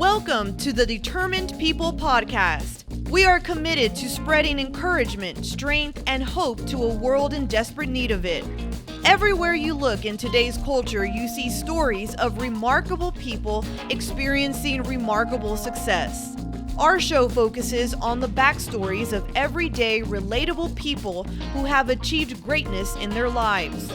Welcome to the Determined People podcast. We are committed to spreading encouragement, strength, and hope to a world in desperate need of it. Everywhere you look in today's culture, you see stories of remarkable people experiencing remarkable success. Our show focuses on the backstories of everyday, relatable people who have achieved greatness in their lives.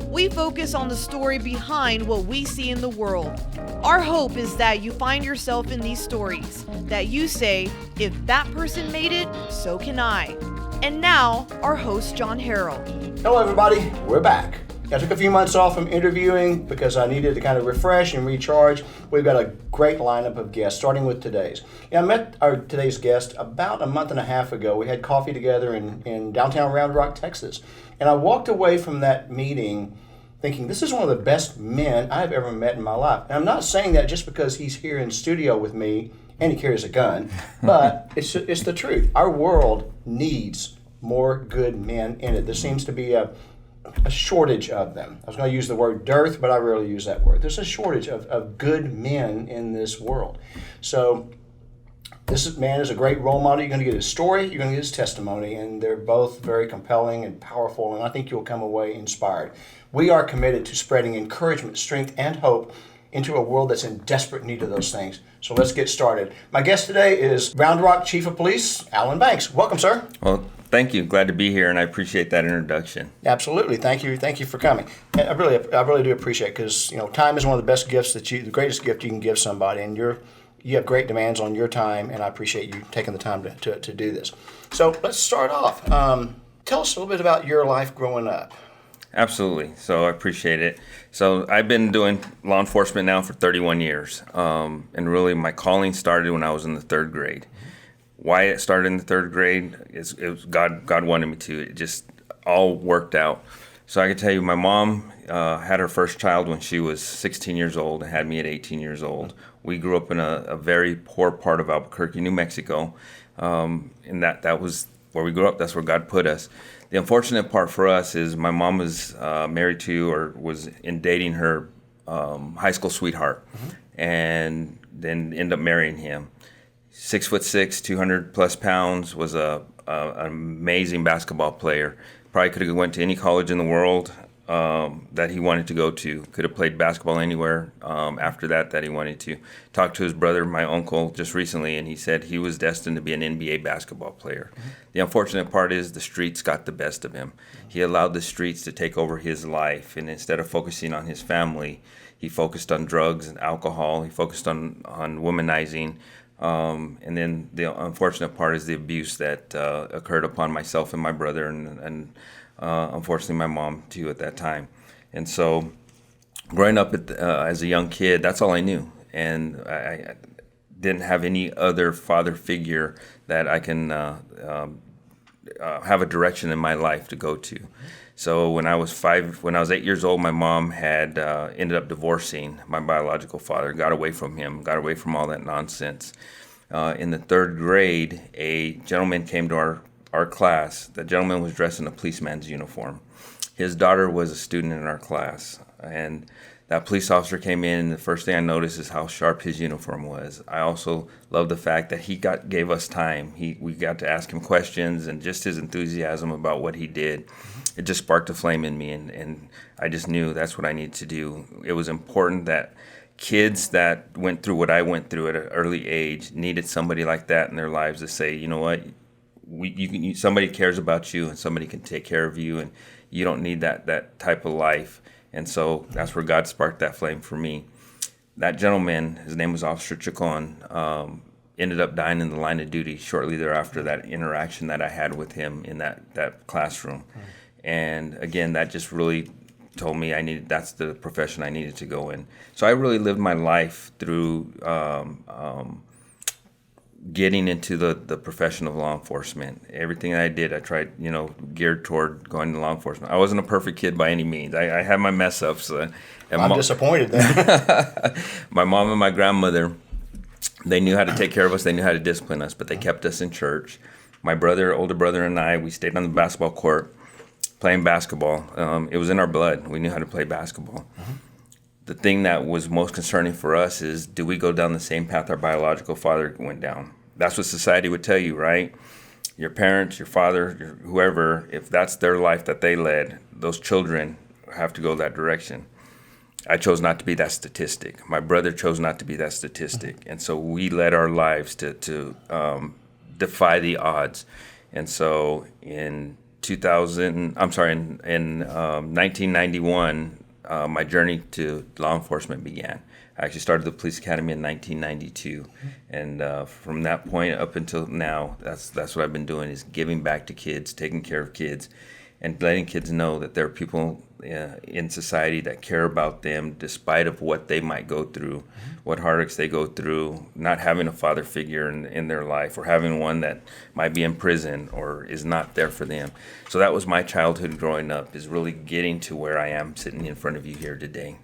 We focus on the story behind what we see in the world. Our hope is that you find yourself in these stories, that you say, if that person made it, so can I. And now, our host, John Harrell. Hello, everybody. We're back. I took a few months off from interviewing because I needed to kind of refresh and recharge. We've got a great lineup of guests, starting with today's. I met today's guest about a month and a half ago. We had coffee together in downtown Round Rock, Texas. And I walked away from that meeting thinking, this is one of the best men I've ever met in my life. And I'm not saying that just because he's here in studio with me and he carries a gun, but it's the truth. Our world needs more good men in it. There seems to be a shortage of them. I was going to use the word dearth, but I rarely use that word. There's a shortage of good men in this world. So this man is a great role model. You're going to get his story, you're going to get his testimony, and they're both very compelling and powerful, and I think you'll come away inspired. We are committed to spreading encouragement, strength, and hope into a world that's in desperate need of those things. So let's get started. My guest today is Round Rock Chief of Police, Alan Banks. Welcome, sir. Well, thank you. Glad to be here, and I appreciate that introduction. Absolutely. Thank you for coming. And I really do appreciate it because time is one of the best gifts the greatest gift you can give somebody, and you have great demands on your time, and I appreciate you taking the time to do this. So let's start off. Tell us a little bit about your life growing up. Absolutely. So I appreciate it. So I've been doing law enforcement now for 31 years, and really my calling started when I was in the third grade. Why it started in the third grade is it was God wanted me to. It just all worked out. So I can tell you, my mom had her first child when she was 16 years old and had me at 18 years old. We grew up in a very poor part of Albuquerque, New Mexico, and that was where we grew up. That's where God put us. The unfortunate part for us is my mom was married to or was dating her high school sweetheart, and then ended up marrying him. 6'6", 200 plus pounds, was an amazing basketball player. Probably could have went to any college in the world that he wanted to go to. Could have played basketball anywhere after that he wanted to. Talked to his brother, my uncle, just recently, and he said he was destined to be an NBA basketball player. The unfortunate part is the streets got the best of him. He allowed the streets to take over his life, and instead of focusing on his family, he focused on drugs and alcohol. He focused on womanizing. And then the unfortunate part is the abuse that occurred upon myself and my brother, and unfortunately my mom too at that time. And so growing up as a young kid, that's all I knew. And I didn't have any other father figure that I can have a direction in my life to go to. So when I was 8 years old, my mom had ended up divorcing my biological father, got away from him, got away from all that nonsense. In the third grade, a gentleman came to our class. The gentleman was dressed in a policeman's uniform. His daughter was a student in our class, and that police officer came in, and the first thing I noticed is how sharp his uniform was. I also love the fact that he gave us time. We got to ask him questions, and just his enthusiasm about what he did, it just sparked a flame in me, and I just knew that's what I needed to do. It was important that kids that went through what I went through at an early age needed somebody like that in their lives to say, you know what, somebody cares about you and somebody can take care of you, and you don't need that type of life. And so that's where God sparked that flame for me. That gentleman, his name was Officer Chacon, ended up dying in the line of duty shortly thereafter, that interaction that I had with him in that classroom. And again, that just really told me that's the profession I needed to go in. So I really lived my life through getting into the profession of law enforcement. Everything I did, I tried, geared toward going to law enforcement. I wasn't a perfect kid by any means. I had my mess ups. I'm disappointed then. My mom and my grandmother, they knew how to take care of us. They knew how to discipline us, but they kept us in church. My older brother and I, we stayed on the basketball court playing basketball. It was in our blood. We knew how to play basketball. the thing that was most concerning for us is, do we go down the same path our biological father went down? That's what society would tell you, right? Your parents, your father, whoever, if that's their life that they led, those children have to go that direction. I chose not to be that statistic. My brother chose not to be that statistic. And so we led our lives to defy the odds. And so in 1991, my journey to law enforcement began. I actually started the police academy in 1992, and from that point up until now, that's what I've been doing, is giving back to kids, taking care of kids, and letting kids know that there are people in society that care about them despite of what they might go through, what heartaches they go through, not having a father figure in their life, or having one that might be in prison or is not there for them. So that was my childhood growing up, is really getting to where I am sitting in front of you here today.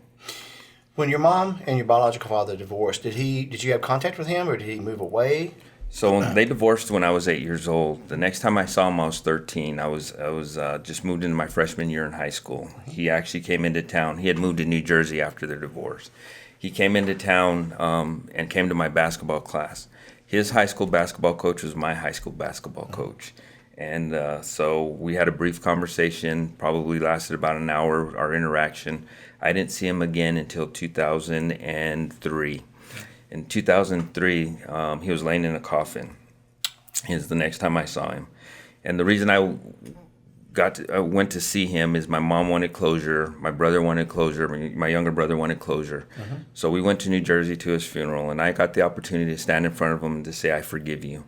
When your mom and your biological father divorced, did you have contact with him, or did he move away? So they divorced when I was 8 years old. The next time I saw him, I was 13. I was just moved into my freshman year in high school. He actually came into town. He had moved to New Jersey after their divorce. He came into town and came to my basketball class. His high school basketball coach was my high school basketball coach. And so we had a brief conversation, probably lasted about an hour, our interaction. I didn't see him again until 2003. In 2003, he was laying in a coffin. Is the next time I saw him. And the reason I went to see him is my mom wanted closure, my brother wanted closure, my younger brother wanted closure. So we went to New Jersey to his funeral, and I got the opportunity to stand in front of him and to say, I forgive you.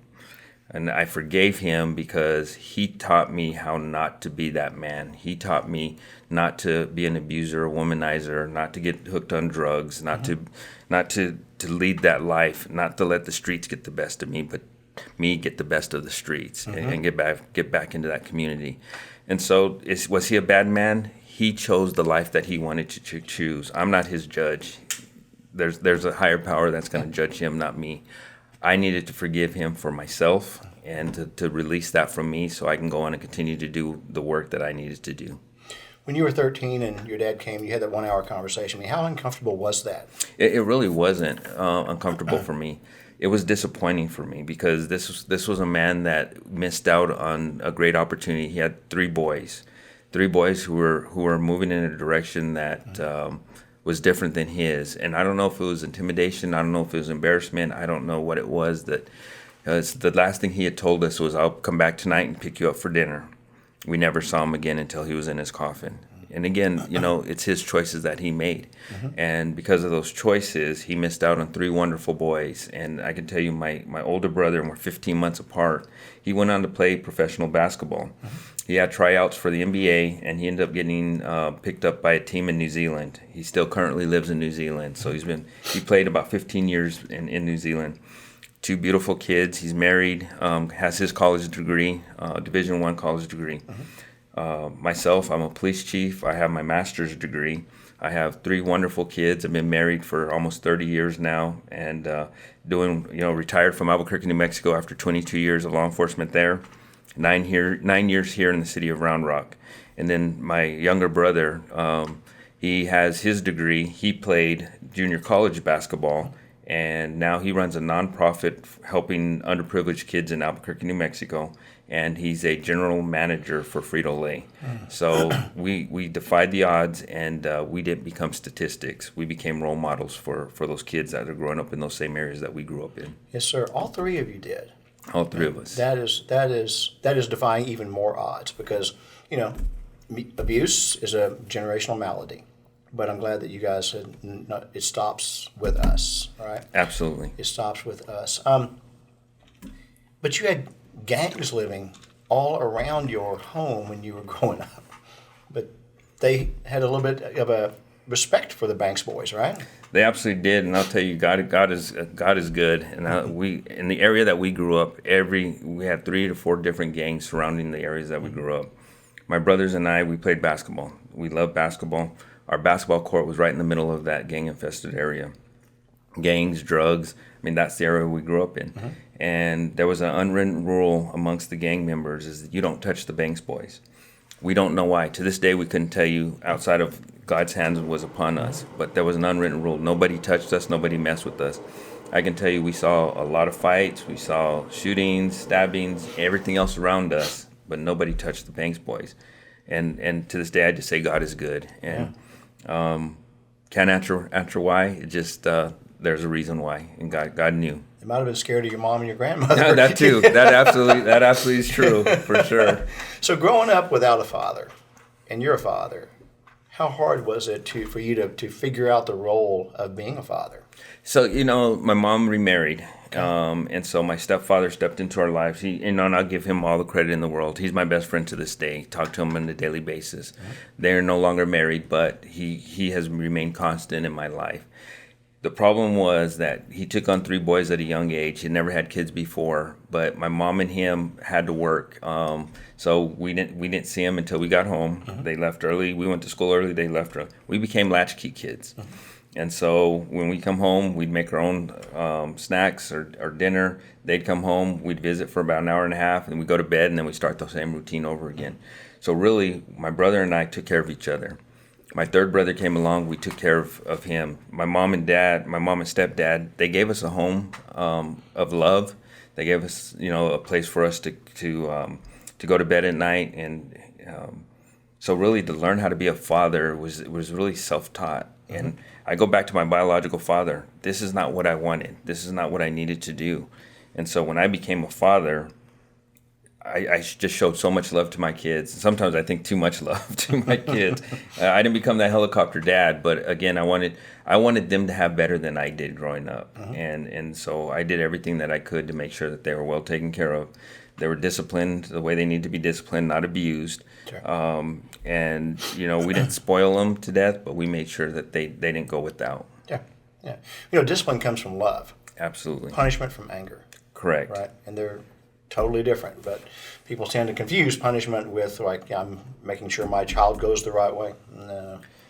And I forgave him because he taught me how not to be that man. He taught me not to be an abuser, a womanizer, not to get hooked on drugs, not to lead that life, not to let the streets get the best of me, but me get the best of the streets and get back into that community. And so, was he a bad man? He chose the life that he wanted to choose. I'm not his judge. There's a higher power that's going to judge him, not me. I needed to forgive him for myself and to release that from me so I can go on and continue to do the work that I needed to do. When you were 13 and your dad came, you had that 1 hour conversation. I mean, how uncomfortable was that? It really wasn't uncomfortable for me. It was disappointing for me because this was a man that missed out on a great opportunity. He had three boys who were moving in a direction that was different than his. And I don't know if it was intimidation. I don't know if it was embarrassment. I don't know what it was. That the last thing he had told us was, I'll come back tonight and pick you up for dinner. We never saw him again until he was in his coffin. And again, it's his choices that he made. And because of those choices, he missed out on three wonderful boys. And I can tell you, my older brother, and we're 15 months apart, he went on to play professional basketball. He had tryouts for the NBA, and he ended up getting picked up by a team in New Zealand. He still currently lives in New Zealand. So he played about 15 years in New Zealand. Two beautiful kids. He's married, has his college degree, Division I college degree. Myself, I'm a police chief. I have my master's degree. I have three wonderful kids. I've been married for almost 30 years now, and retired from Albuquerque, New Mexico after 22 years of law enforcement there. 9 years here in the city of Round Rock. And then my younger brother, he has his degree. He played junior college basketball, and now he runs a nonprofit helping underprivileged kids in Albuquerque, New Mexico. And he's a general manager for Frito-Lay. So we defied the odds, and we didn't become statistics. We became role models for those kids that are growing up in those same areas that we grew up in. Yes, sir. All three of you did. All three of us. That is defying even more odds because, abuse is a generational malady. But I'm glad that you guys said it stops with us, right? Absolutely. It stops with us. But you had gangs living all around your home when you were growing up. But they had a little bit of a respect for the Banks boys, right? They absolutely did, and I'll tell you, God is good. And we, in the area that we grew up, we had 3 to 4 different gangs surrounding the areas that we grew up. My brothers and I, we played basketball. We loved basketball. Our basketball court was right in the middle of that gang-infested area. Gangs, drugs, that's the area we grew up in. And there was an unwritten rule amongst the gang members is that you don't touch the Banks boys. We don't know why. To this day, we couldn't tell you outside of God's hand was upon us. But there was an unwritten rule. Nobody touched us. Nobody messed with us. I can tell you we saw a lot of fights. We saw shootings, stabbings, everything else around us. But nobody touched the Banks boys. And to this day, I just say God is good. And can't answer why. It just, there's a reason why. And God knew. You might have been scared of your mom and your grandmother. Yeah, that too. That absolutely is true, for sure. So growing up without a father, and you're a father, how hard was it for you to figure out the role of being a father? So, my mom remarried. And so my stepfather stepped into our lives. And I'll give him all the credit in the world. He's my best friend to this day. Talk to him on a daily basis. Mm-hmm. They're no longer married, but he has remained constant in my life. The problem was that he took on 3 boys at a young age. He never had kids before, but my mom and him had to work. So we didn't see him until we got home. Mm-hmm. They left early. We went to school early. They left early. We became latchkey kids. Mm-hmm. And so when we come home, we'd make our own snacks or dinner. They'd come home. We'd visit for about an hour and a half, and we'd go to bed, and then we'd start the same routine over again. So really, my brother and I took care of each other. My third brother came along. We took care of him. My mom and stepdad, they gave us a home of love. They gave us, a place for us to go to bed at night. And so really to learn how to be a father was really self-taught. Mm-hmm. And I go back to my biological father. This is not what I wanted. This is not what I needed to do. And so when I became a father, I just showed so much love to my kids. Sometimes I think too much love to my kids. I didn't become that helicopter dad, but again, I wanted them to have better than I did growing up. Uh-huh. And so I did everything that I could to make sure that they were well taken care of. They were disciplined the way they need to be disciplined, not abused. Sure. And we didn't spoil them to death, but we made sure that they didn't go without. Yeah. Discipline comes from love. Absolutely. Punishment from anger. Correct. Right, and they're totally different, but people tend to confuse punishment with I'm making sure my child goes the right way.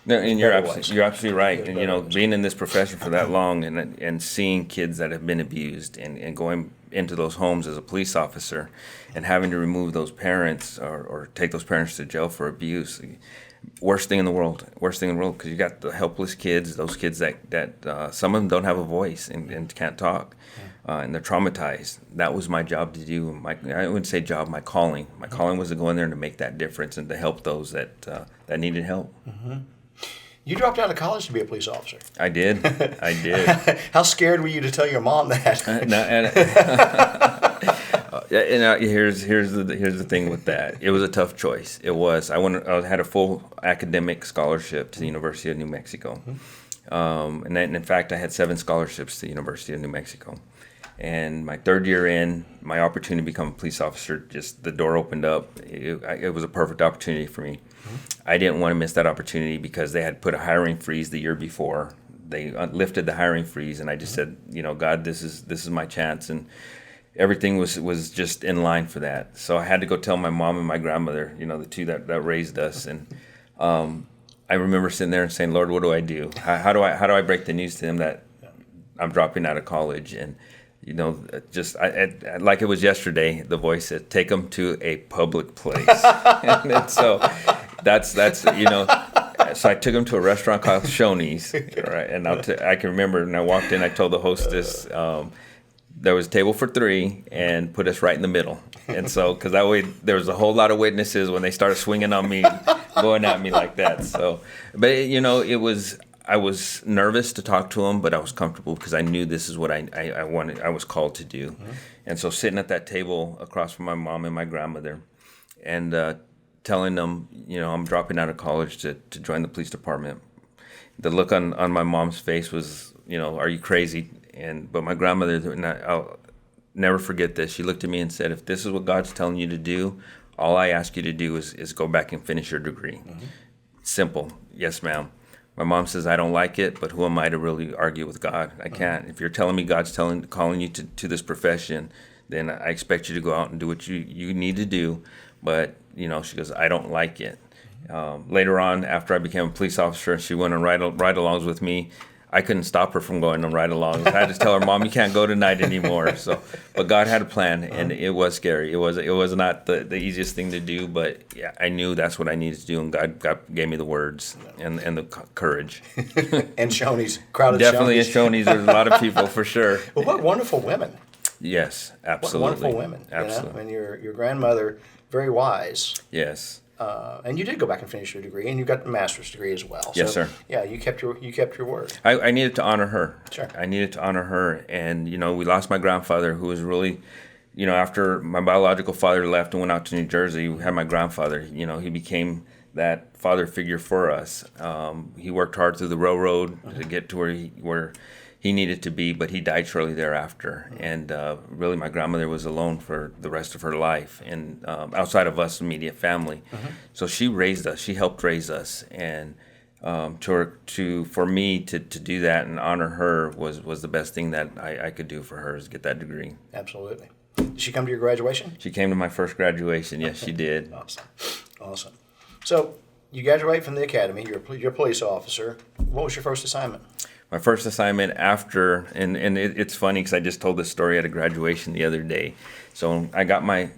No, and you're absolutely right. And being in this profession for that long and seeing kids that have been abused and going into those homes as a police officer and having to remove those parents or take those parents to jail for abuse. Worst thing in the world, because you got the helpless kids, those kids that some of them don't have a voice and can't talk. And they're traumatized. That was my job to do. I wouldn't say job, my calling. My calling was to go in there and to make that difference and to help those that needed help. Mm-hmm. You dropped out of college to be a police officer. I did. How scared were you to tell your mom that? Here's the thing with that. It was a tough choice. It was. I had a full academic scholarship to the University of New Mexico. Mm-hmm. And then, in fact, I had 7 scholarships to the University of New Mexico. And my third year in, my opportunity to become a police officer, just the door opened up. It was a perfect opportunity for me. Mm-hmm. I didn't want to miss that opportunity because they had put a hiring freeze the year before. They lifted the hiring freeze, and I just said, God, this is my chance. And everything was just in line for that. So I had to go tell my mom and my grandmother, the two that raised us. And I remember sitting there and saying, Lord, what do I do? How do I break the news to them that I'm dropping out of college? And like it was yesterday, the voice said, take them to a public place. And so that's so I took them to a restaurant called Shoney's, right? And I can remember, and I walked in, I told the hostess, there was a table for 3 and put us right in the middle. And so, because that way there was a whole lot of witnesses when they started swinging on me, going at me like that. So, but I was nervous to talk to them, but I was comfortable because I knew this is what I wanted. I was called to do. Mm-hmm. And so sitting at that table across from my mom and my grandmother and telling them, I'm dropping out of college to join the police department. The look on my mom's face was, are you crazy? But my grandmother, and I'll never forget this, she looked at me and said, if this is what God's telling you to do, all I ask you to do is go back and finish your degree. Mm-hmm. Simple. Yes, ma'am. My mom says, I don't like it, but who am I to really argue with God? I can't. If you're telling me God's calling you to this profession, then I expect you to go out and do what you need to do. But, she goes, I don't like it. Later on, after I became a police officer, she went on ride-alongs with me. I couldn't stop her from going right along. I had to tell her, Mom, you can't go tonight anymore. So, but God had a plan, and it was scary. It was not the easiest thing to do, but yeah, I knew that's what I needed to do, and God gave me the words and the courage. And Shoney's, crowded Definitely Shoney's. in Shoney's, there's a lot of people for sure. Well, what wonderful women. Yes, absolutely. What wonderful women. Absolutely. And your grandmother, very wise. Yes. And you did go back and finish your degree, and you got the master's degree as well. Yes, so, sir. Yeah, you kept your word. I needed to honor her. Sure. I needed to honor her, and we lost my grandfather, who was really, after my biological father left and went out to New Jersey, we had my grandfather. He became that father figure for us. He worked hard through the railroad to get to where he needed to be, but he died shortly thereafter. And really, my grandmother was alone for the rest of her life, and outside of us, immediate family. So she raised us. She helped raise us, and for me to do that and honor her was the best thing that I could do for her, is get that degree. Absolutely. Did she come to your graduation? She came to my first graduation. Yes, she did. Awesome. So you graduate from the academy. You're a police officer. What was your first assignment? My first assignment after, and it's funny because I just told this story at a graduation the other day. So I got my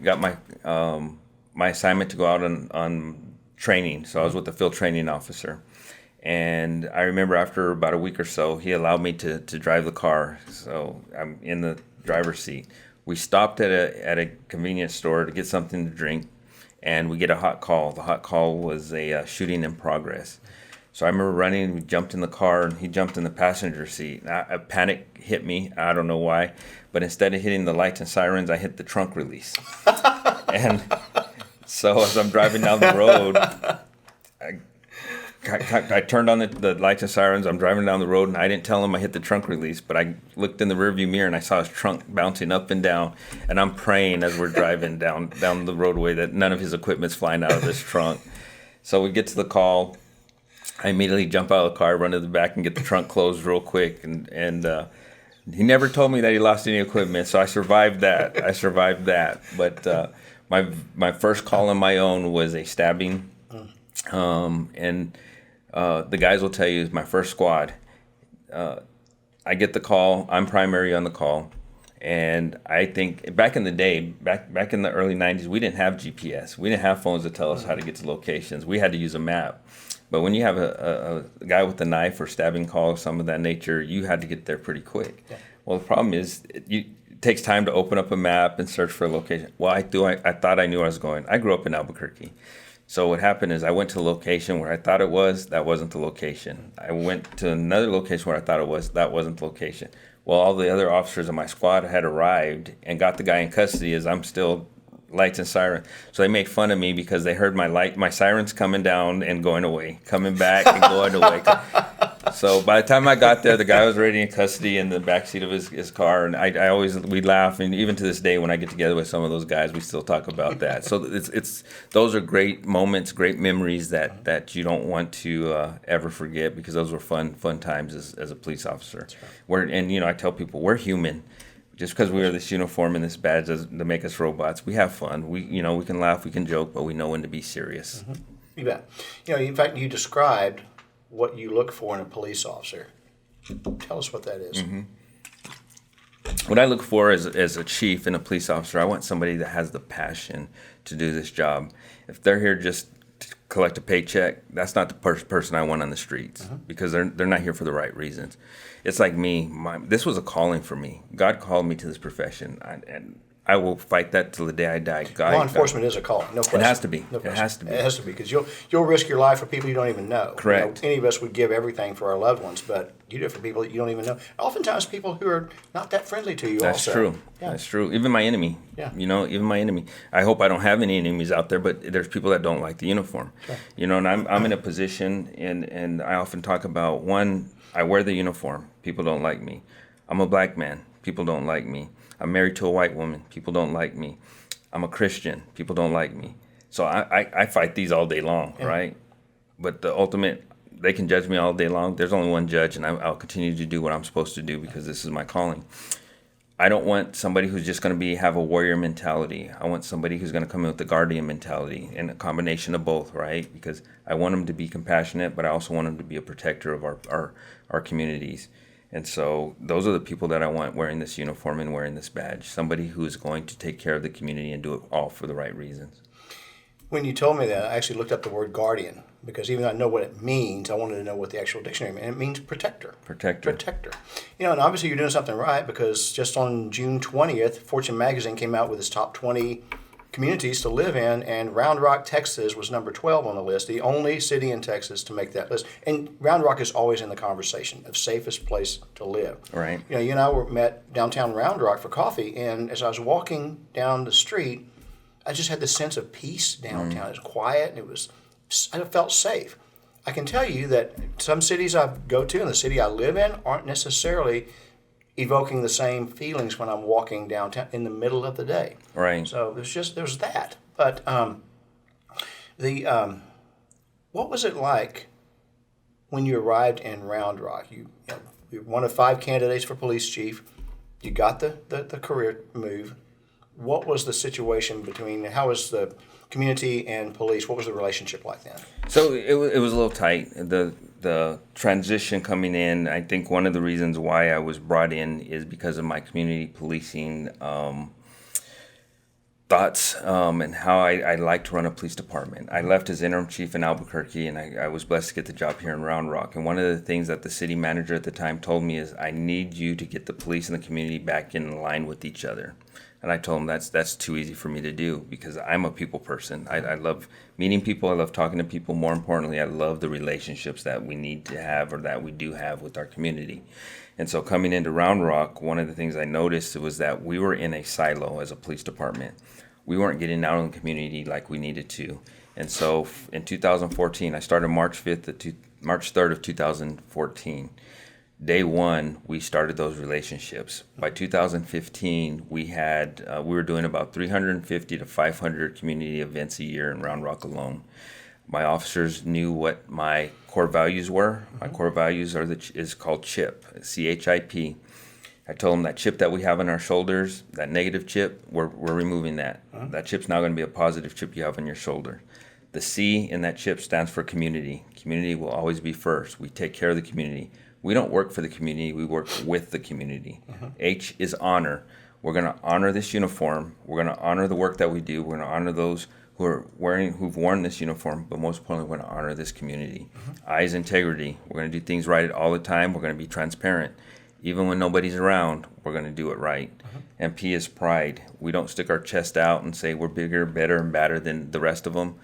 assignment to go out on training. So I was with the field training officer, and I remember after about a week or so, he allowed me to drive the car. So I'm in the driver's seat. We stopped at a convenience store to get something to drink, and we get a hot call. The hot call was a shooting in progress. So I remember running, we jumped in the car, and he jumped in the passenger seat. A panic hit me, I don't know why, but instead of hitting the lights and sirens, I hit the trunk release. And so as I'm driving down the road, I turned on the lights and sirens, I'm driving down the road, and I didn't tell him I hit the trunk release, but I looked in the rearview mirror, and I saw his trunk bouncing up and down, and I'm praying as we're driving down the roadway that none of his equipment's flying out of this trunk. So we get to the call. I immediately jump out of the car, run to the back, and get the trunk closed real quick. And he never told me that he lost any equipment, so I survived that. But my first call on my own was a stabbing, and the guys will tell you it's my first squad. I get the call. I'm primary on the call. And I think back in the day, back in the early 90s, we didn't have GPS. We didn't have phones to tell us how to get to locations. We had to use a map. But when you have a guy with a knife or stabbing call, some of that nature, you had to get there pretty quick. Yeah. Well, the problem is it takes time to open up a map and search for a location. Well, I thought I knew where I was going. I grew up in Albuquerque. So what happened is I went to the location where I thought it was. That wasn't the location. I went to another location where I thought it was. That wasn't the location. Well, all the other officers in my squad had arrived and got the guy in custody as I'm still lights and sirens. So they made fun of me because they heard my sirens coming down and going away, coming back and going away. So by the time I got there, the guy was already in custody in the backseat of his car, and we laugh, and even to this day when I get together with some of those guys, we still talk about that. So it's those are great moments, great memories that you don't want to ever forget, because those were fun times as a police officer. Right. I tell people we're human. Just because we wear this uniform and this badge doesn't to make us robots. We have fun. We can laugh, we can joke, but we know when to be serious. Mm-hmm. You bet. In fact, you described what you look for in a police officer. Tell us what that is. Mm-hmm. What I look for as a chief and a police officer, I want somebody that has the passion to do this job. If they're here just to collect a paycheck, that's not the person I want on the streets, because they're not here for the right reasons. It's like me. This was a calling for me. God called me to this profession, and I will fight that till the day I die. Law enforcement is a calling, no question. It has to be. No question. It has to be. It has to be, because you'll risk your life for people you don't even know. Correct. Any of us would give everything for our loved ones, but you do it for people that you don't even know. Oftentimes, people who are not that friendly to you. That's also. True. Yeah. That's true. Even my enemy. Yeah. Even my enemy. I hope I don't have any enemies out there, but there's people that don't like the uniform. Sure. And I'm in a position, and I often talk about, one, I wear the uniform. People don't like me. I'm a black man. People don't like me. I'm married to a white woman. People don't like me. I'm a Christian. People don't like me. So I fight these all day long, right? But the ultimate, they can judge me all day long. There's only one judge, and I'll continue to do what I'm supposed to do, because this is my calling. I don't want somebody who's just going to have a warrior mentality. I want somebody who's going to come in with the guardian mentality, and a combination of both, right? Because I want them to be compassionate, but I also want them to be a protector of our communities. And so those are the people that I want wearing this uniform and wearing this badge. Somebody who is going to take care of the community and do it all for the right reasons. When you told me that, I actually looked up the word guardian, because even though I know what it means, I wanted to know what the actual dictionary meant. And it means protector. Protector. And obviously you're doing something right, because just on June 20th, Fortune magazine came out with its top 20 communities to live in, and Round Rock, Texas was number 12 on the list, the only city in Texas to make that list. And Round Rock is always in the conversation of safest place to live. Right. You and I met downtown Round Rock for coffee, and as I was walking down the street, I just had this sense of peace downtown. It was quiet, and I felt safe. I can tell you that some cities I go to and the city I live in aren't necessarily evoking the same feelings when I'm walking downtown in the middle of the day. Right. So there's that. But what was it like when you arrived in Round Rock? You're one of 5 candidates for police chief. You got the career move. What was the situation how was the community and police? What was the relationship like then? So it was a little tight. The transition coming in, I think one of the reasons why I was brought in is because of my community policing thoughts and how I like to run a police department. I left as interim chief in Albuquerque, and I was blessed to get the job here in Round Rock. And one of the things that the city manager at the time told me is, I need you to get the police and the community back in line with each other. And I told him that's too easy for me to do, because I'm a people person. I love meeting people. I love talking to people. More importantly, I love the relationships that we need to have, or that we do have, with our community. And so coming into Round Rock, one of the things I noticed was that we were in a silo as a police department. We weren't getting out in the community like we needed to. And so in 2014, I started March 3rd of 2014. Day one, we started those relationships. By 2015, we were doing about 350 to 500 community events a year in Round Rock alone. My officers knew what my core values were. My core values is called CHIP, C-H-I-P. I told them that chip that we have on our shoulders, that negative chip, we're removing that. That chip's now going to be a positive chip you have on your shoulder. The C in that chip stands for community. Community will always be first. We take care of the community. We don't work for the community, we work with the community. H is honor. We're going to honor this uniform. We're going to honor the work that we do. We're going to honor those who've worn this uniform, but most importantly, we're going to honor this community. I is integrity. We're going to do things right all the time. We're going to be transparent. Even when nobody's around, we're going to do it right. And P is pride. We don't stick our chest out and say we're bigger, better, and badder than the rest of them.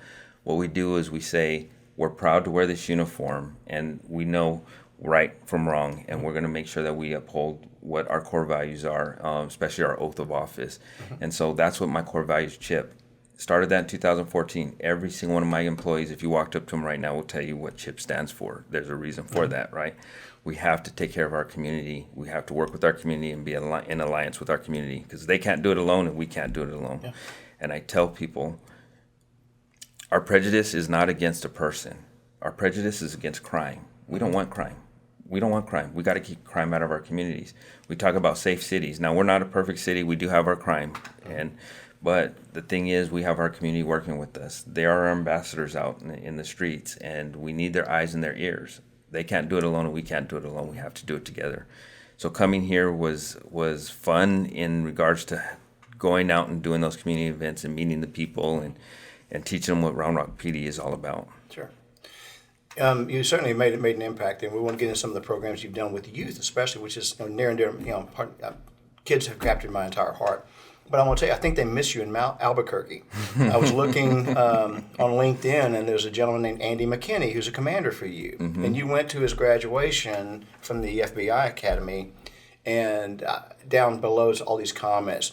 What we do is we say, we're proud to wear this uniform, and we know right from wrong, and we're going to make sure that we uphold what our core values are, especially our oath of office. And so that's what my core values chip. Started that in 2014. Every single one of my employees, if you walked up to them right now, will tell you what CHIP stands for. There's a reason for that, right? We have to take care of our community. We have to work with our community and be in alliance with our community, because they can't do it alone and we can't do it alone. Yeah. And I tell people, our prejudice is not against a person. Our prejudice is against crime. We don't want crime. We don't want crime. We got to keep crime out of our communities. We talk about safe cities. Now, we're not a perfect city. We do have our crime. But the thing is, we have our community working with us. They are our ambassadors out in the streets, and we need their eyes and their ears. They can't do it alone, and we can't do it alone. We have to do it together. So coming here was fun in regards to going out and doing those community events and meeting the people and teaching them what Round Rock PD is all about. Sure. You certainly made an impact, and we want to get into some of the programs you've done with youth, especially, which is near and dear. Kids have captured my entire heart. But I want to tell you, I think they miss you in Albuquerque. I was looking on LinkedIn, and there's a gentleman named Andy McKinney who's a commander for you. And you went to his graduation from the FBI Academy, and down below is all these comments.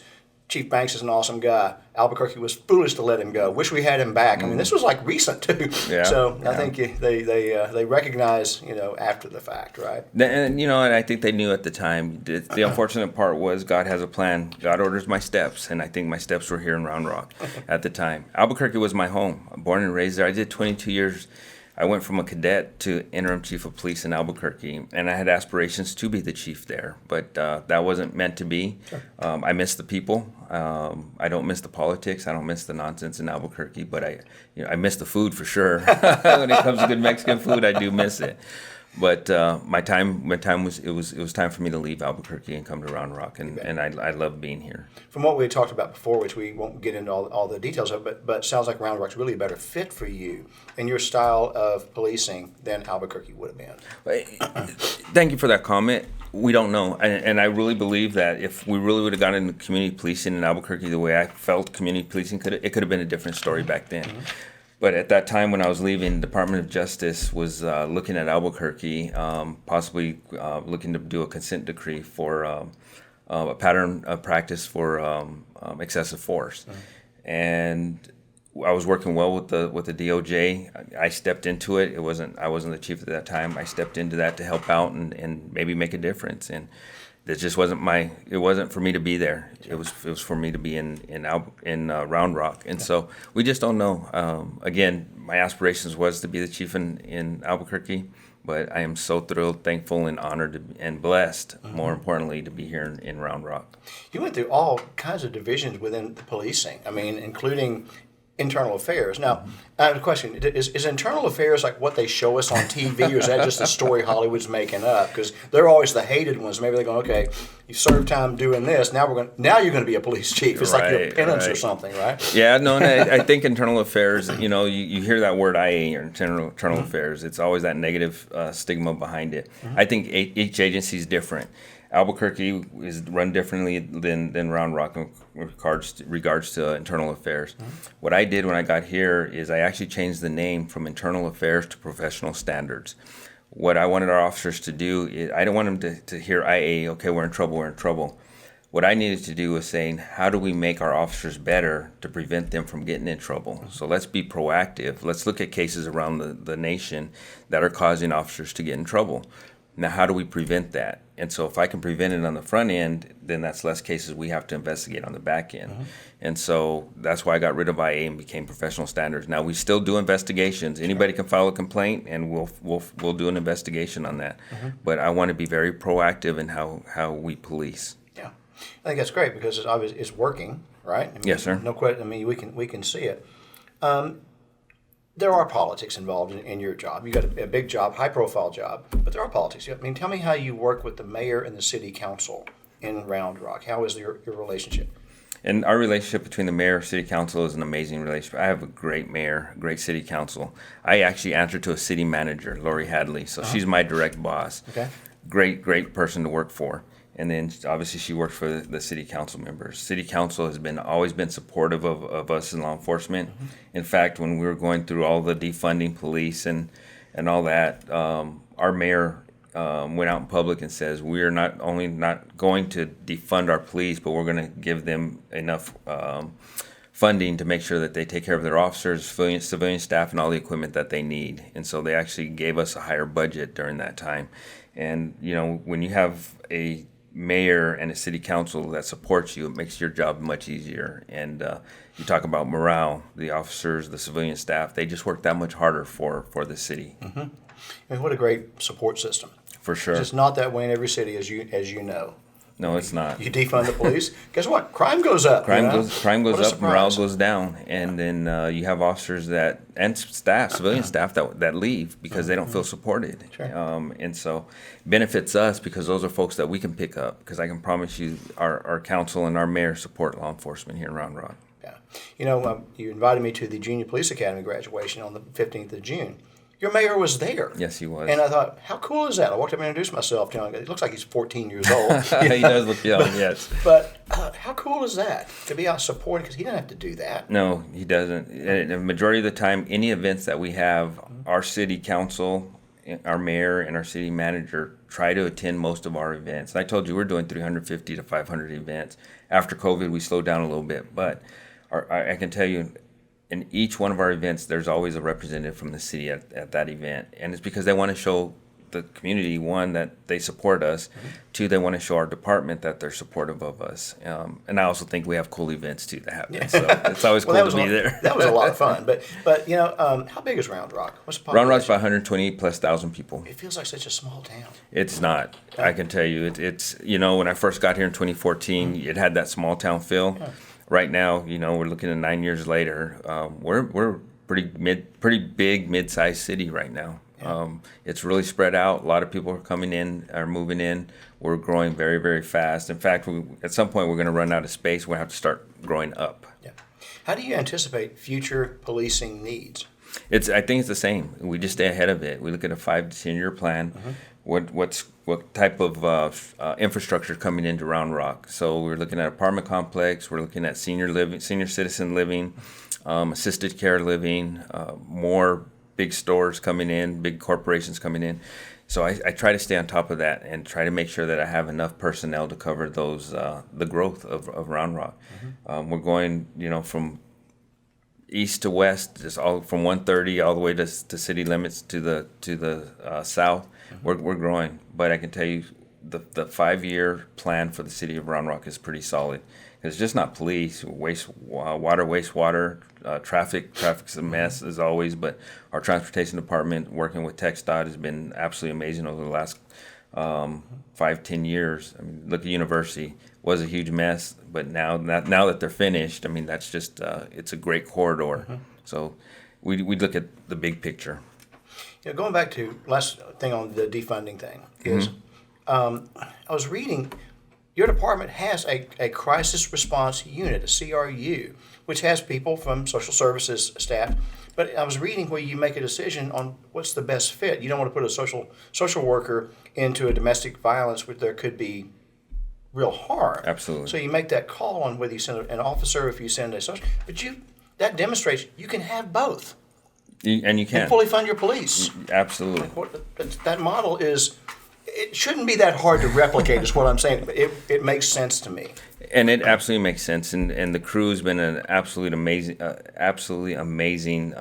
Chief Banks is an awesome guy. Albuquerque was foolish to let him go. Wish we had him back. I mean, this was like recent too. Yeah, so I think they recognize after the fact, right? And I think they knew at the time. The unfortunate part was God has a plan. God orders my steps, and I think my steps were here in Round Rock at the time. Albuquerque was my home. I'm born and raised there. I did 22 years I went from a cadet to interim chief of police in Albuquerque, and I had aspirations to be the chief there, but that wasn't meant to be. Sure. I miss the people. I don't miss the politics. I don't miss the nonsense in Albuquerque, but I miss the food for sure. When it comes to good Mexican food, I do miss it. But my time was it was time for me to leave Albuquerque and come to Round Rock, and I love being here. From what we had talked about before, which we won't get into all the details of, but it sounds like Round Rock's really a better fit for you and your style of policing than Albuquerque would have been. Thank you for that comment. We don't know, and I really believe that if we really would have gotten into community policing in Albuquerque the way I felt community policing could have been a different story back then. Mm-hmm. But at that time when I was leaving, the Department of Justice was looking at Albuquerque, possibly looking to do a consent decree for a pattern of practice for excessive force. Mm-hmm. And I was working well with the DOJ. I stepped into it. I wasn't the chief at that time. I stepped into that to help out and maybe make a difference. And it just wasn't it wasn't for me to be there. It was for me to be in Round Rock. And so we just don't know. Again, my aspirations was to be the chief in Albuquerque, but I am so thrilled, thankful, and honored and blessed, mm-hmm. more importantly, to be here in Round Rock. You went through all kinds of divisions within the policing. I mean, including internal affairs. Now, I have a question. Is internal affairs like what they show us on TV, or is that just a story Hollywood's making up? Because they're always the hated ones. Maybe they're going, okay, you served time doing this. Now you're going to be a police chief. It's like your penance or something, right? Yeah, no, and I think internal affairs, you hear that word IA, or internal mm-hmm. affairs. It's always that negative stigma behind it. Mm-hmm. I think each agency is different. Albuquerque is run differently than Round Rock in regards to internal affairs. Mm-hmm. What I did when I got here is I actually changed the name from internal affairs to professional standards. What I wanted our officers to do is, I don't want them to hear IA, okay, we're in trouble. What I needed to do was saying, how do we make our officers better to prevent them from getting in trouble? Mm-hmm. So let's be proactive. Let's look at cases around the nation that are causing officers to get in trouble. Now, how do we prevent that? And so if I can prevent it on the front end, then that's less cases we have to investigate on the back end. Mm-hmm. And so that's why I got rid of IA and became professional standards. Now, we still do investigations. Anybody can file a complaint, and we'll do an investigation on that. Mm-hmm. But I want to be very proactive in how we police. Yeah, I think that's great because it's obvious it's working, right? I mean, yes, sir. No question. I mean, we can see it. There are politics involved in your job. You got a big job, high-profile job, but there are politics. I mean, tell me how you work with the mayor and the city council in Round Rock. How is your relationship? And our relationship between the mayor and city council is an amazing relationship. I have a great mayor, great city council. I actually answer to a city manager, Lori Hadley, so she's my direct boss. Okay. Great person to work for. And then obviously she works for the city council members. City council has always been supportive of us in law enforcement. Mm-hmm. In fact, when we were going through all the defunding police and all that, our mayor went out in public and says, we are not only not going to defund our police, but we're going to give them enough funding to make sure that they take care of their officers, civilian staff, and all the equipment that they need. And so they actually gave us a higher budget during that time. And, when you have a mayor and a city council that supports you, it makes your job much easier. And you talk about morale, the officers, the civilian staff, they just work that much harder for the city. Mm-hmm. I mean, what a great support system. For sure. It's just not that way in every city, as you know. No, it's not. You defund the police, guess what? Crime goes up. Crime goes up, morale goes down, and then you have officers and staff, civilian staff that leave because they don't feel supported. Sure. And so benefits us because those are folks that we can pick up, because I can promise you our council and our mayor support law enforcement here in Round Rock. Yeah. You invited me to the Junior Police Academy graduation on the 15th of June. Your mayor was there. Yes, he was. And I thought, how cool is that? I walked up and introduced myself to him. It looks like he's 14 years old. He does look young, yes. But how cool is that to be out supporting? Because he didn't have to do that. No, he doesn't. And the majority of the time, any events that we have, our city council, our mayor, and our city manager try to attend most of our events. I told you we're doing 350 to 500 events. After COVID, we slowed down a little bit. But I can tell you, in each one of our events, there's always a representative from the city at that event. And it's because they want to show the community, one, that they support us, two, they want to show our department that they're supportive of us. And I also think we have cool events too that happen. So it's always cool to be there. That was a lot of fun. But how big is Round Rock? What's the population? Round Rock's about 120,000+ people. It feels like such a small town. It's not. I can tell you, it's when I first got here in 2014, it had that small town feel. Yeah. Right now, we're looking at 9 years later. We're pretty big, mid-sized city right now. Yeah. It's really spread out. A lot of people are moving in. We're growing very, very fast. In fact, at some point, we're going to run out of space. We'll have to start growing up. Yeah. How do you anticipate future policing needs? I think it's the same. We just stay ahead of it. We look at a 5 to 10 year plan. What type of infrastructure coming into Round Rock? So we're looking at apartment complex. We're looking at senior citizen living, assisted care living, more big stores coming in, big corporations coming in. So I try to stay on top of that and try to make sure that I have enough personnel to cover those the growth of Round Rock. We're going from east to west, just all from 130 all the way to city limits to the south. We're growing, but I can tell you the 5-year plan for the city of Round Rock is pretty solid. It's just not police, wastewater, traffic's a mess as always, but our transportation department working with TxDOT has been absolutely amazing over the last 5-10 years. I mean, look at university, was a huge mess, but now that they're finished, I mean, that's just it's a great corridor. So we look at the big picture. Going back to last thing on the defunding thing is, I was reading your department has a crisis response unit, a CRU, which has people from social services staff. But I was reading where you make a decision on what's the best fit. You don't want to put a social worker into a domestic violence where there could be real harm. Absolutely. So you make that call on whether you send an officer or if you send a social. But that demonstrates you can have both. And you can. And fully fund your police. Absolutely. That model is. It shouldn't be that hard to replicate, is what I'm saying. But it makes sense to me. And it absolutely makes sense. And the crew has been an absolutely amazing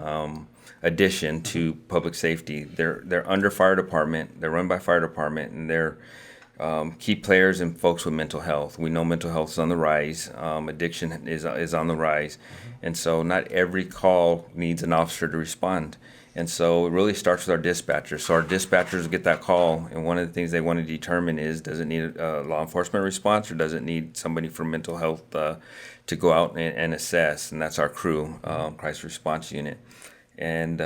addition to public safety. They're under fire department. They're run by fire department, and they're key players and folks with mental health. We know mental health is on the rise. Addiction is on the rise. And so not every call needs an officer to respond. And so it really starts with our dispatchers. So our dispatchers get that call, and one of the things they want to determine is, does it need a law enforcement response, or does it need somebody from mental health to go out and assess? And that's our crew, crisis response unit. And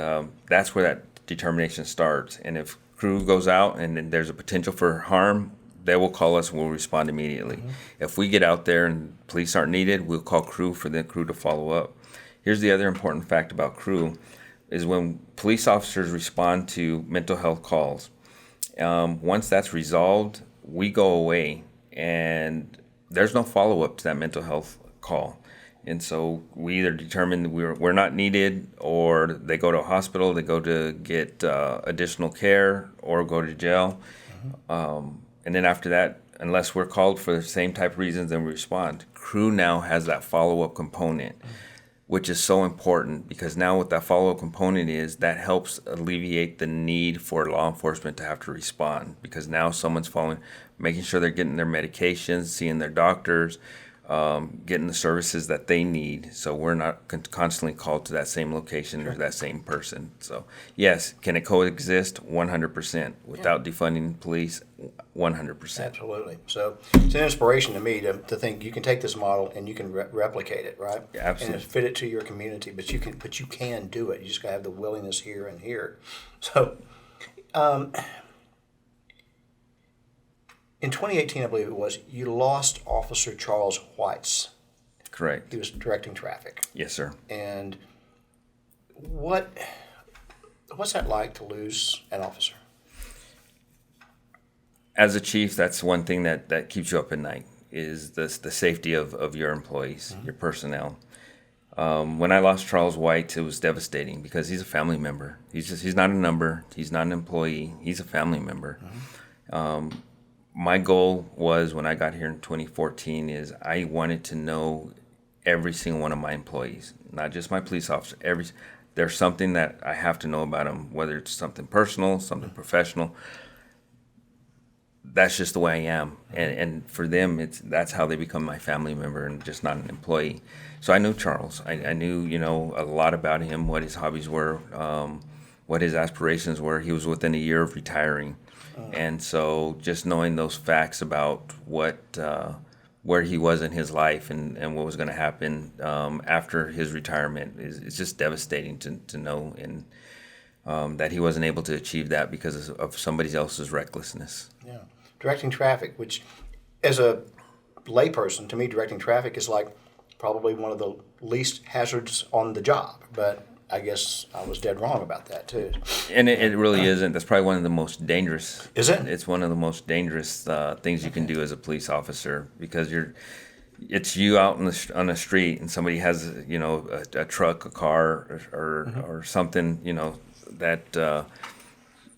that's where that determination starts. And if crew goes out and there's a potential for harm, they will call us and we'll respond immediately. If we get out there and police aren't needed, we'll call crew for the crew to follow up. Here's the other important fact about crew. Is when police officers respond to mental health calls, once that's resolved, we go away and there's no follow-up to that mental health call. And so we either determine we're not needed, or they go to a hospital, they go to get additional care, or go to jail. And then after that, unless we're called for the same type of reasons, then we respond. Crew now has that follow-up component, which is so important, because now what that follow-up component is, that helps alleviate the need for law enforcement to have to respond, because now someone's making sure they're getting their medications, seeing their doctors, getting the services that they need, so we're not constantly called to that same location or that same person. So yes, can it coexist? 100%. Without defunding police, 100%. Absolutely. So it's an inspiration to me to think you can take this model and you can replicate it, right? Yeah, absolutely. And fit it to your community, but you can do it. You just got to have the willingness here and here. So in 2018, I believe it was, you lost Officer Charles Whites. Correct. He was directing traffic. Yes, sir. And what's that like to lose an officer? As a chief, that's one thing that keeps you up at night, is the safety of your employees, your personnel. When I lost Charles White, it was devastating, because he's a family member. He's not a number. He's not an employee. He's a family member. My goal was, when I got here in 2014, is I wanted to know every single one of my employees, not just my police officer. There's something that I have to know about them, whether it's something personal, something professional. that's just the way I am. And for them, that's how they become my family member and just not an employee. So I knew Charles. I knew, a lot about him, what his hobbies were, what his aspirations were. He was within a year of retiring. And so just knowing those facts about where he was in his life and what was going to happen after his retirement it's just devastating to know, and that he wasn't able to achieve that because of somebody else's recklessness. Yeah. Directing traffic, which as a layperson, to me, directing traffic is like probably one of the least hazards on the job. But I guess I was dead wrong about that too. And it really isn't. That's probably one of the most dangerous. Is it? It's one of the most dangerous things you can do as a police officer, because it's you out on the street and somebody has a truck, a car, or something that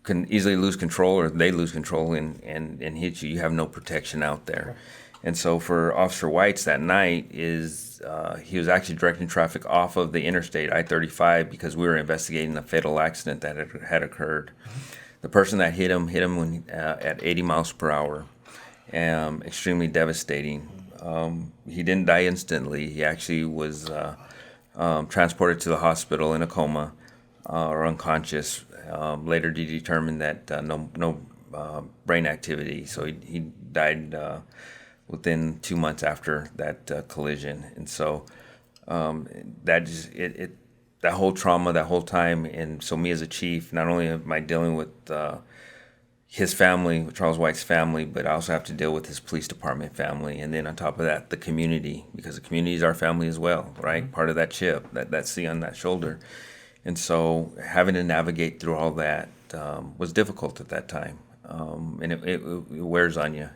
can easily lose control, or they lose control and hit you. You have no protection out there. And so for Officer Whites that night he was actually directing traffic off of the interstate I-35 because we were investigating a fatal accident that had occurred. The person that hit him when, at 80 miles per hour, extremely devastating. He didn't die instantly. He actually was transported to the hospital in a coma or unconscious. Later they determined that no brain activity, so he died within 2 months after that collision. And so that whole trauma, that whole time, and so me as a chief, not only am I dealing with his family, with Charles White's family, but I also have to deal with his police department family, and then on top of that, the community, because the community is our family as well, right? Part of that chip, that C on that shoulder. And so having to navigate through all that was difficult at that time. And it wears on you.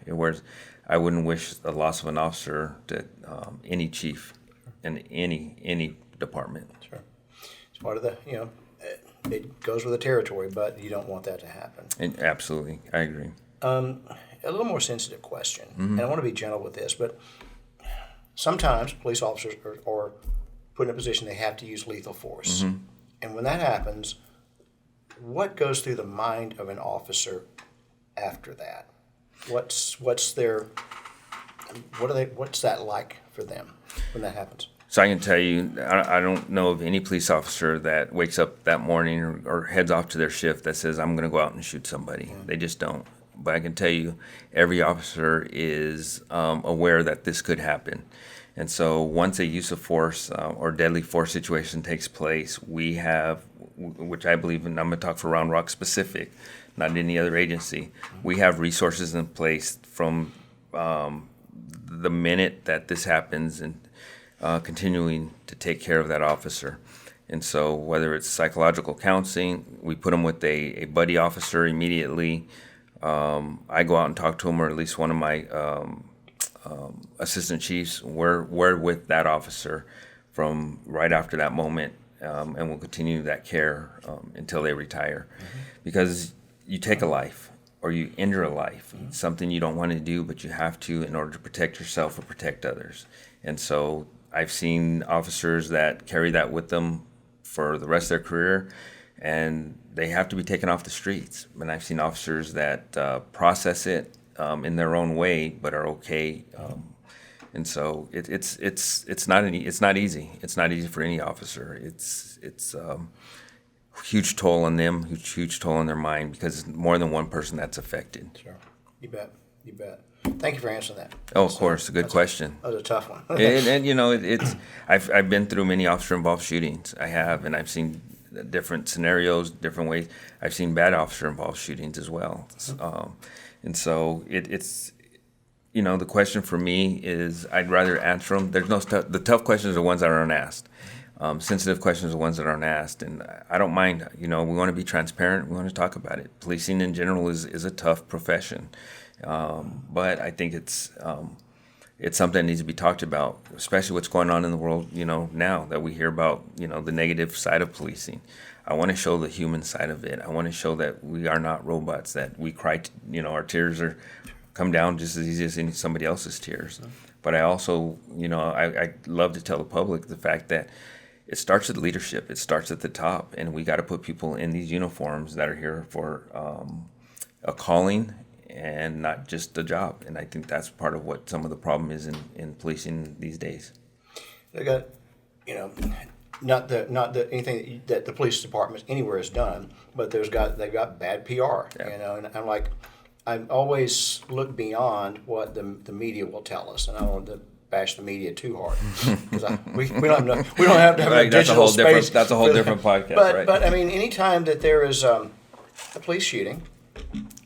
I wouldn't wish the loss of an officer to any chief in any department. Sure. It's part of the, it goes with the territory, but you don't want that to happen. And absolutely, I agree. A little more sensitive question, and I want to be gentle with this, but sometimes police officers are put in a position they have to use lethal force. And when that happens, what goes through the mind of an officer after that? What's that like for them when that happens? So I can tell you, I don't know of any police officer that wakes up that morning or heads off to their shift that says, I'm going to go out and shoot somebody. They just don't. But I can tell you, every officer is aware that this could happen. And so once a use of force or deadly force situation takes place, we have, which I believe, and I'm going to talk for Round Rock specific, not any other agency, we have resources in place from the minute that this happens and continuing to take care of that officer. And so whether it's psychological counseling, we put them with a buddy officer immediately. I go out and talk to them, or at least one of my assistant chiefs, we're with that officer from right after that moment, and we'll continue that care until they retire. Because you take a life or you injure a life, it's something you don't want to do, but you have to in order to protect yourself or protect others. And so I've seen officers that carry that with them for the rest of their career, and they have to be taken off the streets. And I've seen officers that process it in their own way, but are okay. And so it's not easy. It's not easy for any officer. It's huge toll on them, huge toll on their mind, because it's more than one person that's affected. Sure, you bet. Thank you for answering that. Oh, of course, a good question. That was a tough one. and I've been through many officer-involved shootings. I have, and I've seen different scenarios, different ways. I've seen bad officer-involved shootings as well. And so it's the question for me is I'd rather answer them. There's the tough questions are the ones that aren't asked. Sensitive questions are the ones that aren't asked, and I don't mind. We want to be transparent. We want to talk about it. Policing in general is a tough profession, but I think it's something that needs to be talked about, especially what's going on in the world. Now that we hear about the negative side of policing. I want to show the human side of it. I want to show that we are not robots. That we cry. Our tears come down just as easy as somebody else's tears. But I also, I love to tell the public the fact that it starts with leadership. It starts at the top, and we got to put people in these uniforms that are here for a calling and not just a job. And I think that's part of what some of the problem is in policing these days. They got, you know, not the anything that the police department anywhere has done, but they've got bad PR, you know, and I'm like, I always look beyond what the media will tell us, and I don't want to bash the media too hard because we don't have to have a digital space. That's a whole different podcast, right? But I mean, anytime that there is a police shooting,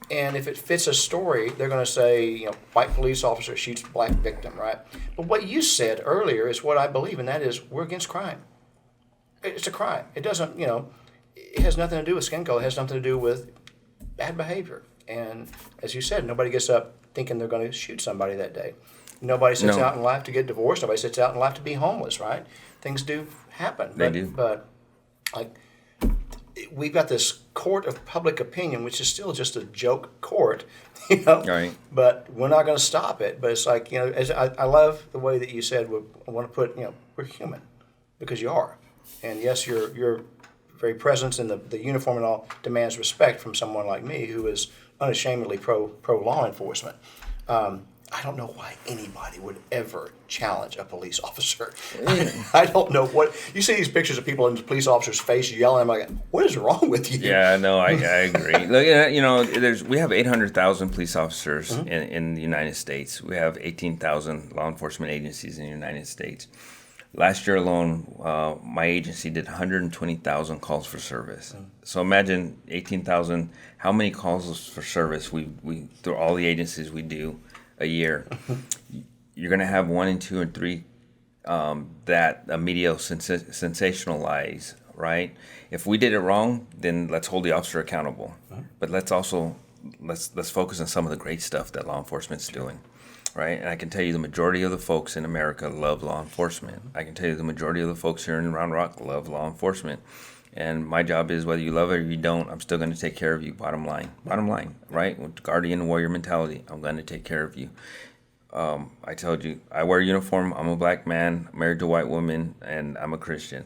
and if it fits a story, they're going to say, you know, white police officer shoots black victim, right? But what you said earlier is what I believe, and that is we're against crime. It's a crime. It doesn't, you know, it has nothing to do with skin color. It has nothing to do with bad behavior. And as you said, nobody gets up thinking they're going to shoot somebody that day. Nobody sits out in life to get divorced. Nobody sits out in life to be homeless, right? Things do happen. They do. But like, we've got this court of public opinion, which is still just a joke court, you know. Right. But we're not going to stop it. But it's like, you know, as I love the way that you said, I want to put, you know, we're human, because you are. And yes, your very presence in the uniform and all demands respect from someone like me who is unashamedly pro law enforcement. I don't know why anybody would ever challenge a police officer. I don't know what you see these pictures of people in the police officer's face yelling. I'm like, what is wrong with you? Yeah, no, I agree. Look, you know, we have 800,000 police officers in the United States. We have 18,000 law enforcement agencies in the United States. Last year alone, my agency did 120,000 calls for service. So imagine 18,000. How many calls for service we through all the agencies we do a year? You're going to have 1 and 2 and 3 that media sensationalize, right? If we did it wrong, then let's hold the officer accountable. But let's focus on some of the great stuff that law enforcement's doing. Right, and I can tell you the majority of the folks in America love law enforcement. I can tell you the majority of the folks here in Round Rock love law enforcement. And my job is, whether you love it or you don't, I'm still going to take care of you, bottom line, right? With guardian warrior mentality, I'm going to take care of you. I told you, I wear a uniform, I'm a black man, married to a white woman, and I'm a Christian.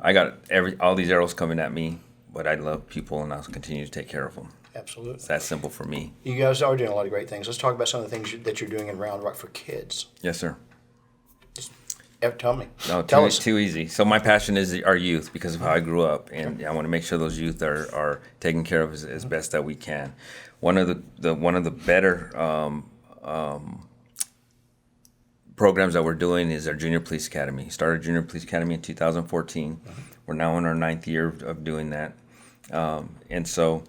I got all these arrows coming at me, but I love people and I'll continue to take care of them. Absolutely. It's that simple for me. You guys are doing a lot of great things. Let's talk about some of the things that you're doing in Round Rock for kids. Yes, sir. Just tell me. No, tell us. Too easy. So my passion is our youth, because of how I grew up, and I want to make sure those youth are taken care of as best that we can. One of the better programs that we're doing is our Junior Police Academy. Started Junior Police Academy in 2014. We're now in our 9th year of doing that, and so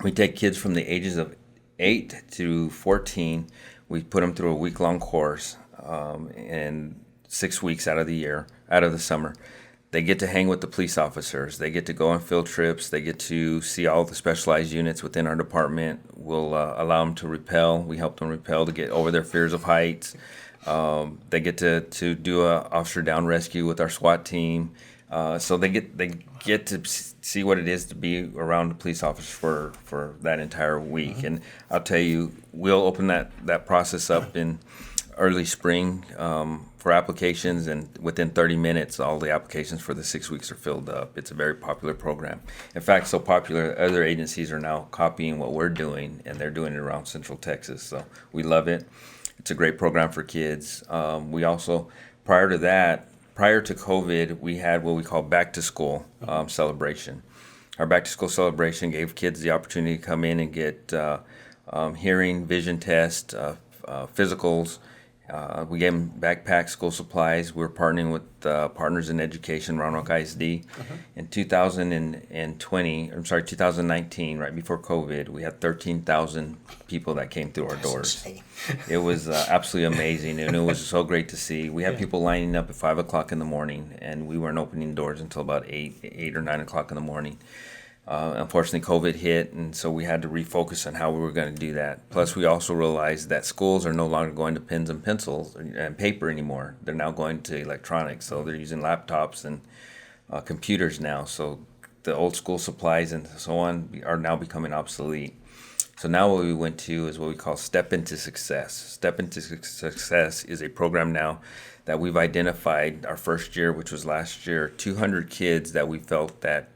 we take kids from the ages of 8 to 14. We put them through a week-long course, and 6 weeks out of the summer. They get to hang with the police officers. They get to go on field trips. They get to see all the specialized units within our department. We'll allow them to rappel. We help them rappel to get over their fears of heights. They get to do a officer down rescue with our SWAT team. So they get to see what it is to be around a police officer for that entire week. And I'll tell you, we'll open that process up in early spring for applications, and within 30 minutes, all the applications for the 6 weeks are filled up. It's a very popular program. In fact, so popular, other agencies are now copying what we're doing, and they're doing it around Central Texas. So we love it. It's a great program for kids. We also, prior to COVID, we had what we call back to school celebration. Our back to school celebration gave kids the opportunity to come in and get hearing, vision tests, physicals. We gave them backpacks, school supplies. We're partnering with Partners in Education, Round Rock ISD. In 2019, right before COVID, we had 13,000 people that came through our doors. It was absolutely amazing, and it was so great to see. We had people lining up at 5 o'clock in the morning, and we weren't opening doors until about 8 or 9 o'clock in the morning. Unfortunately, COVID hit, and so we had to refocus on how we were going to do that. Plus, we also realized that schools are no longer going to pens and pencils and paper anymore. They're now going to electronics, so they're using laptops and computers now. So the old school supplies and so on are now becoming obsolete. So now what we went to is what we call Step Into Success. Step Into Success is a program now that we've identified our first year, which was last year, 200 kids that we felt that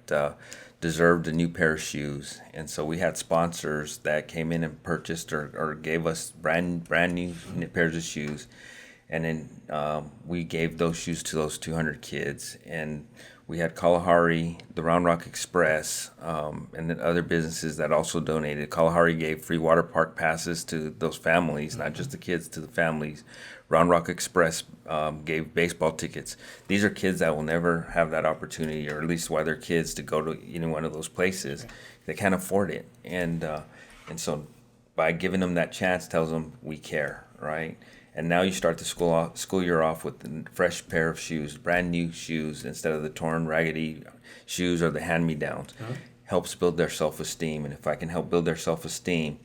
deserved a new pair of shoes. And so we had sponsors that came in and purchased or gave us brand new pairs of shoes. And then we gave those shoes to those 200 kids. And we had Kalahari, the Round Rock Express, and then other businesses that also donated. Kalahari gave free water park passes to those families, not just the kids, to the families. Round Rock Express gave baseball tickets. These are kids that will never have that opportunity, or at least while they're kids, to go to any one of those places. They can't afford it. And so by giving them that chance tells them we care, right? And now you start the school year off with a fresh pair of shoes, brand new shoes, instead of the torn, raggedy shoes or the hand-me-downs. Helps build their self-esteem. And if I can help build their self-esteem,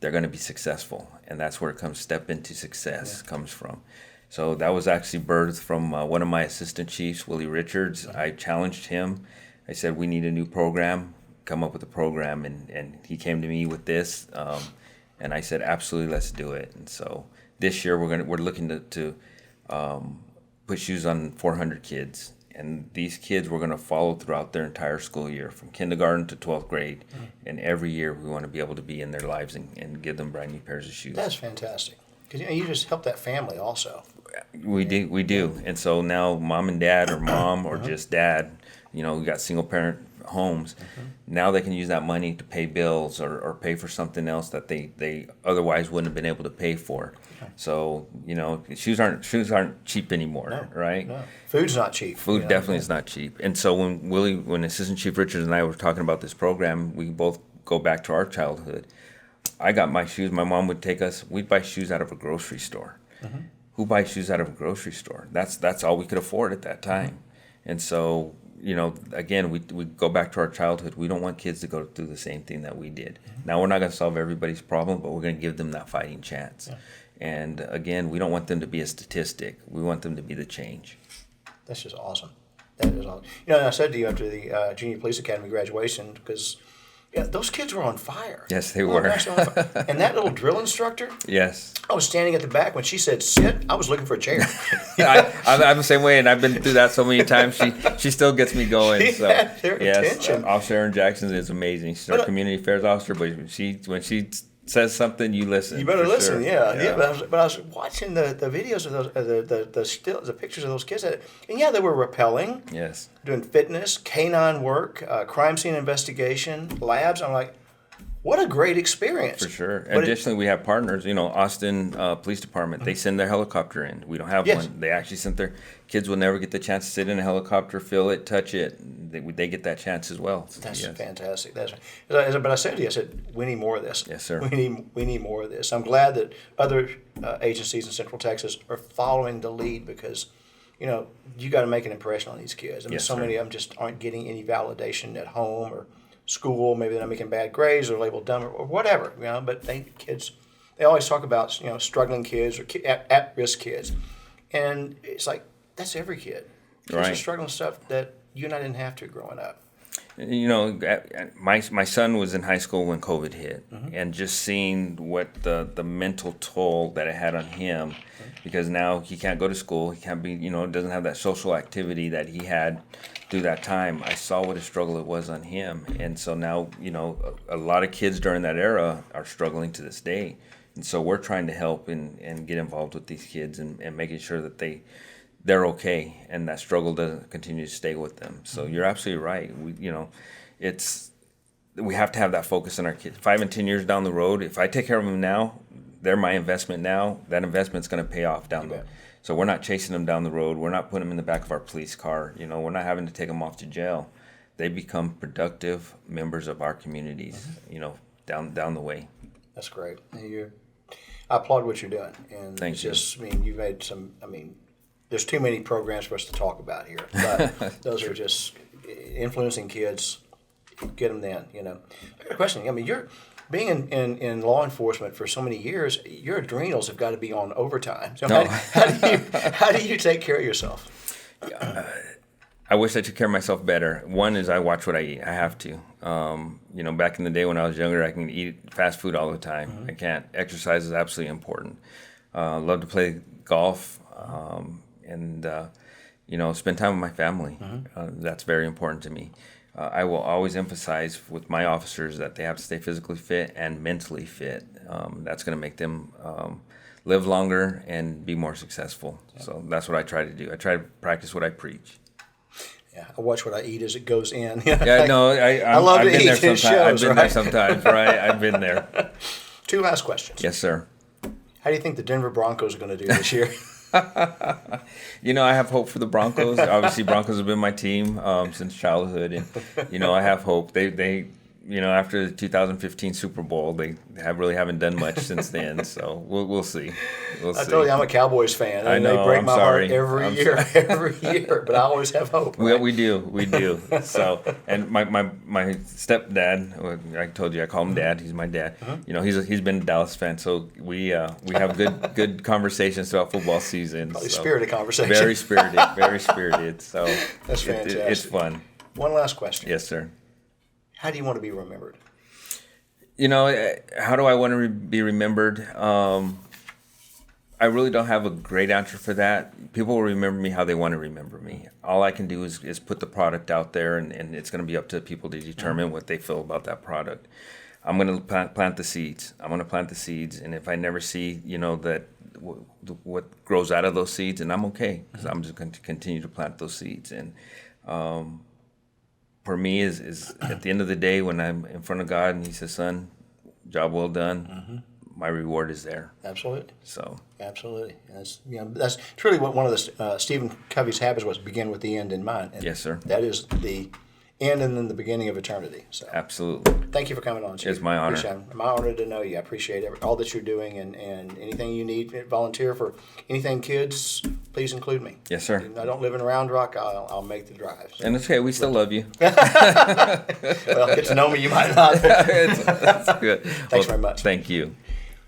they're going to be successful. And that's where it comes, step into success comes from. So that was actually birthed from one of my assistant chiefs, Willie Richards. I challenged him. I said, we need a new program, come up with a program. And he came to me with this. And I said, absolutely, let's do it. And so this year we're looking to put shoes on 400 kids, and these kids we're going to follow throughout their entire school year, from kindergarten to 12th grade, and every year we want to be able to be in their lives and give them brand new pairs of shoes. That's fantastic, because you just help that family also. We do, and so now mom and dad, or mom or just dad, we got single parent homes. Now they can use that money to pay bills or pay for something else that they otherwise wouldn't have been able to pay for. So shoes aren't cheap anymore, right? No. Food's not cheap. Food definitely is not cheap. And so when Assistant Chief Richards and I were talking about this program, we both go back to our childhood. I got my shoes. My mom would take us. We'd buy shoes out of a grocery store. Who buys shoes out of a grocery store? That's all we could afford at that time. And so again, we go back to our childhood. We don't want kids to go through the same thing that we did. Now, we're not going to solve everybody's problem, but we're going to give them that fighting chance. And again, we don't want them to be a statistic. We want them to be the change. That's just awesome. That is awesome. And I said to you after the Junior Police Academy graduation, because those kids were on fire. Yes, they were. And that little drill instructor, yes. I was standing at the back when she said sit, I was looking for a chair. I'm the same way, and I've been through that so many times. She still gets me going. She So had their attention. Officer Erin Jackson is amazing. She's our community affairs officer, but when she says something, you listen. You better listen, sure. yeah. But I was watching the videos of those, the pictures of those kids, and they were rappelling. Yes. Doing fitness, canine work, crime scene investigation, labs. I'm like, what a great experience. For sure. Additionally, we have partners. Austin Police Department, they send their helicopter in. We don't have one. They actually sent their kids will never get the chance to sit in a helicopter, feel it, touch it. They get that chance as well. That's fantastic. But I said to you, we need more of this. Yes, sir. We need more of this. I'm glad that other agencies in Central Texas are following the lead, because you got to make an impression on these kids. I mean, many of them just aren't getting any validation at home or school. Maybe they're not making bad grades or labeled dumb or whatever. But kids, they always talk about struggling kids or at-risk kids, and it's like that's every kid. Kids are struggling stuff that you and I didn't have to growing up. My son was in high school when COVID hit, and just seeing what the mental toll that it had on him, because now he can't go to school, he can't be, doesn't have that social activity that he had through that time. I saw what a struggle it was on him, and so now, a lot of kids during that era are struggling to this day, and so we're trying to help and get involved with these kids and making sure that they're okay, and that struggle doesn't continue to stay with them. So you're absolutely right. We have to have that focus on our kids. 5 and 10 years down the road, if I take care of them now, they're my investment now. That investment's going to pay off down the road. So we're not chasing them down the road. We're not putting them in the back of our police car. We're not having to take them off to jail. They become productive members of our communities. Down the way. That's great. I applaud what you're doing, and thank you. You've made some. There's too many programs for us to talk about here, but those are just influencing kids. Get them then, I got a question. You're being in law enforcement for so many years. Your adrenals have got to be on overtime. So how do you take care of yourself? I wish I took care of myself better. One is I watch what I eat. I have to. Back in the day when I was younger, I can eat fast food all the time. I can't. Exercise is absolutely important. Love to play golf. And spend time with my family. That's very important to me. I will always emphasize with my officers that they have to stay physically fit and mentally fit. That's going to make them live longer and be more successful. Yeah. So that's what I try to do. I try to practice what I preach. Yeah, I watch what I eat as it goes in. Yeah, no, I love I've to been eat there his sometimes. shows, I've been right? there sometimes, right? I've been there. 2 last questions. Yes, sir. How do you think the Denver Broncos are going to do this year? I have hope for the Broncos. Obviously, Broncos have been my team since childhood, and I have hope. They after the 2015 Super Bowl, they haven't done much since then. So we'll see. I told you I'm a Cowboys fan. I know. They break I'm my sorry. heart every year, but I always have hope. Right? We do. So, and my stepdad, I told you I call him Dad. He's my dad. Uh-huh. He's been a Dallas fan, so we have good conversations throughout football season. Probably spirited conversation. Very spirited. So that's fantastic. It's fun. One last question. Yes, sir. How do you want to be remembered? How do I want to be remembered? I really don't have a great answer for that. People will remember me how they want to remember me. All I can do is put the product out there, and it's going to be up to people to determine what they feel about that product. I'm going to plant the seeds. And if I never see, that what grows out of those seeds, and I'm okay, because I'm just going to continue to plant those seeds. And for me, is at the end of the day, when I'm in front of God and He says, "Son, job well done," my reward is there. Absolutely. So. Absolutely. That's truly what one of the Stephen Covey's habits was: begin with the end in mind. And yes, sir. That is the end and then the beginning of eternity. So. Absolutely. Thank you for coming on, Steve. It's my honor. My honor to know you. I appreciate all that you're doing, and anything you need, volunteer for anything kids, please include me. Yes, sir. If I don't live in Round Rock, I'll make the drive. So. And it's okay. We still love you. Well, get to know me, you might not. That's good. Thanks very much. Thank you.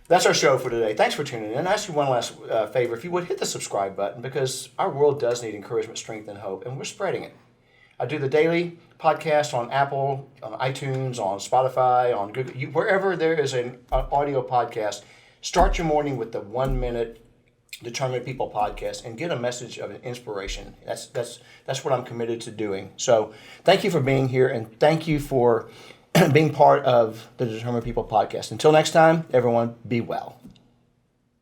That's our show for today. Thanks for tuning in. I ask you one last favor. If you would, hit the subscribe button, because our world does need encouragement, strength, and hope, and we're spreading it. I do the daily podcast on Apple, on iTunes, on Spotify, on Google. Wherever there is an audio podcast, start your morning with the 1 minute Determined People podcast and get a message of inspiration. That's what I'm committed to doing. So thank you for being here, and thank you for being part of the Determined People podcast. Until next time, everyone, be well.